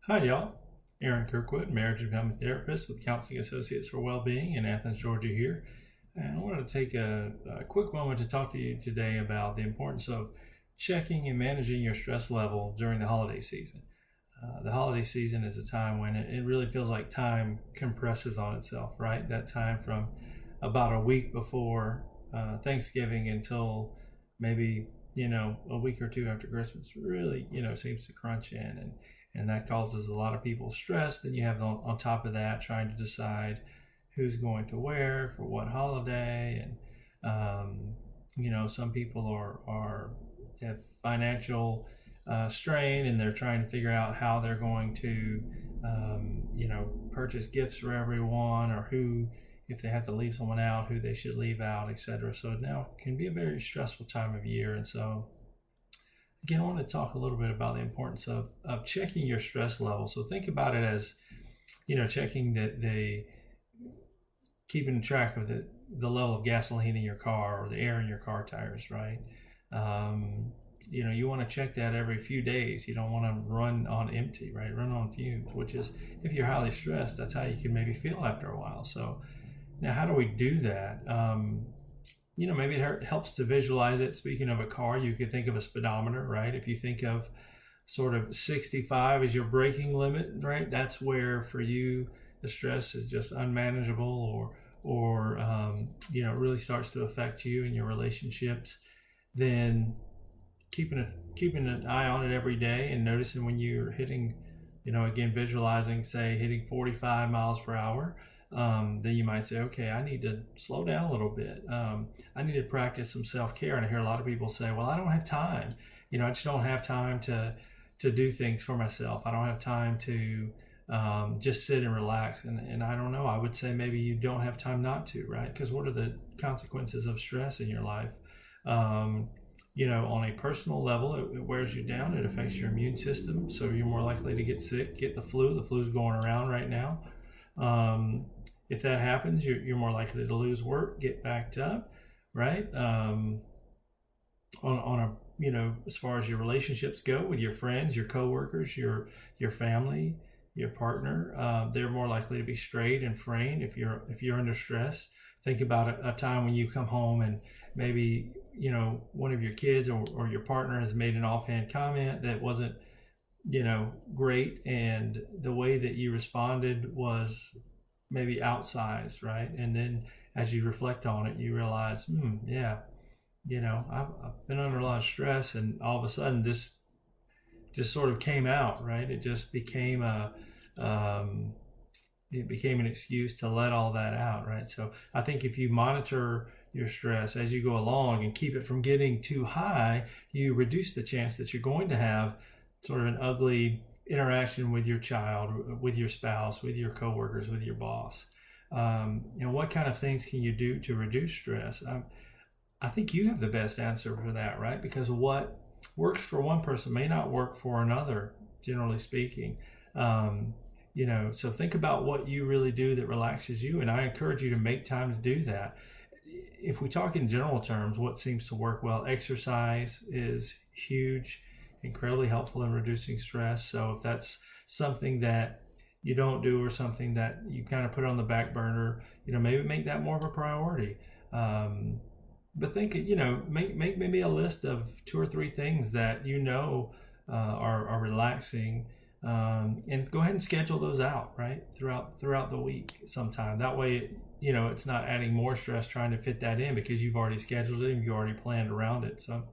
Hi, y'all. Aaron Kirkwood, marriage and family therapist with Counseling Associates for Wellbeing in Athens, Georgia here. And I wanted to take a quick moment to talk to you today about the importance of checking and managing your stress level during the holiday season. The holiday season is a time when it really feels like time compresses on itself, right? That time from about a week before Thanksgiving until maybe, a week or two after Christmas really, seems to crunch in. And that causes a lot of people stress. Then you have on top of that trying to decide who's going to wear for what holiday, and some people are have financial strain, and they're trying to figure out how they're going to purchase gifts for everyone, or who, if they have to leave someone out, who they should leave out, etc. So now it can be a very stressful time of year. And so again, I want to talk a little bit about the importance of checking your stress level. So think about it as, checking keeping track of the level of gasoline in your car or the air in your car tires, right? You want to check that every few days. You don't want to run on empty, right? Run on fumes, which is, if you're highly stressed, that's how you can maybe feel after a while. So now, how do we do that? Maybe it helps to visualize it. Speaking of a car, you could think of a speedometer, right? If you think of sort of 65 as your braking limit, right? That's where for you the stress is just unmanageable, or it really starts to affect you and your relationships. Then keeping an eye on it every day and noticing when you're hitting, again, visualizing, say, hitting 45 miles per hour. Then you might say, okay, I need to slow down a little bit. I need to practice some self-care. And I hear a lot of people say, well, I don't have time. I just don't have time to do things for myself. I don't have time to just sit and relax. And I don't know, I would say maybe you don't have time not to, right? Because what are the consequences of stress in your life? On a personal level, it wears you down. It affects your immune system. So you're more likely to get sick, get the flu. The flu's going around right now. If that happens, you're more likely to lose work, get backed up, right? On a, as far as your relationships go with your friends, your coworkers, your family, your partner, they're more likely to be strayed and frayed if you're under stress. Think about a time when you come home and maybe, one of your kids or your partner has made an offhand comment that wasn't, great, and the way that you responded was maybe outsized, right? And then as you reflect on it, you realize, yeah, I've been under a lot of stress, and all of a sudden this just sort of came out, right? It just became an excuse to let all that out, right? So I think if you monitor your stress as you go along and keep it from getting too high, you reduce the chance that you're going to have sort of an ugly interaction with your child, with your spouse, with your coworkers, with your boss. What kind of things can you do to reduce stress? I think you have the best answer for that, right? Because what works for one person may not work for another, generally speaking. So think about what you really do that relaxes you, and I encourage you to make time to do that. If we talk in general terms, what seems to work well, exercise is huge, incredibly helpful in reducing stress. So if that's something that you don't do, or something that you kind of put on the back burner, maybe make that more of a priority. But think, make maybe a list of 2 or 3 things that are relaxing, and go ahead and schedule those out, right, throughout the week sometime. That way, it's not adding more stress trying to fit that in, because you've already scheduled it and you already planned around it. So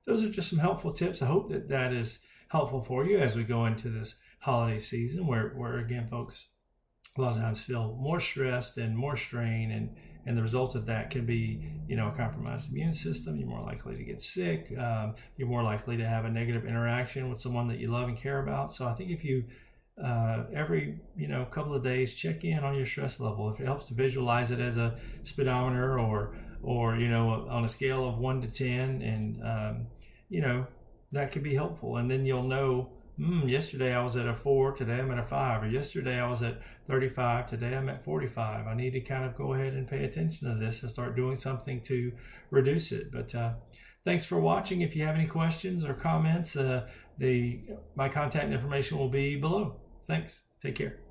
those are just some helpful tips. I hope that is helpful for you as we go into this holiday season, where again, folks a lot of times feel more stressed and more strain, and the result of that can be, a compromised immune system. You're more likely to get sick. You're more likely to have a negative interaction with someone that you love and care about. So I think if you every couple of days check in on your stress level, if it helps to visualize it as a speedometer, or on a scale of 1 to 10, and that could be helpful. And then you'll know, yesterday I was at a 4, today I'm at a 5, or yesterday I was at 35, today I'm at 45. I need to kind of go ahead and pay attention to this and start doing something to reduce it. But thanks for watching. If you have any questions or comments, My contact information will be below. Thanks. Take care.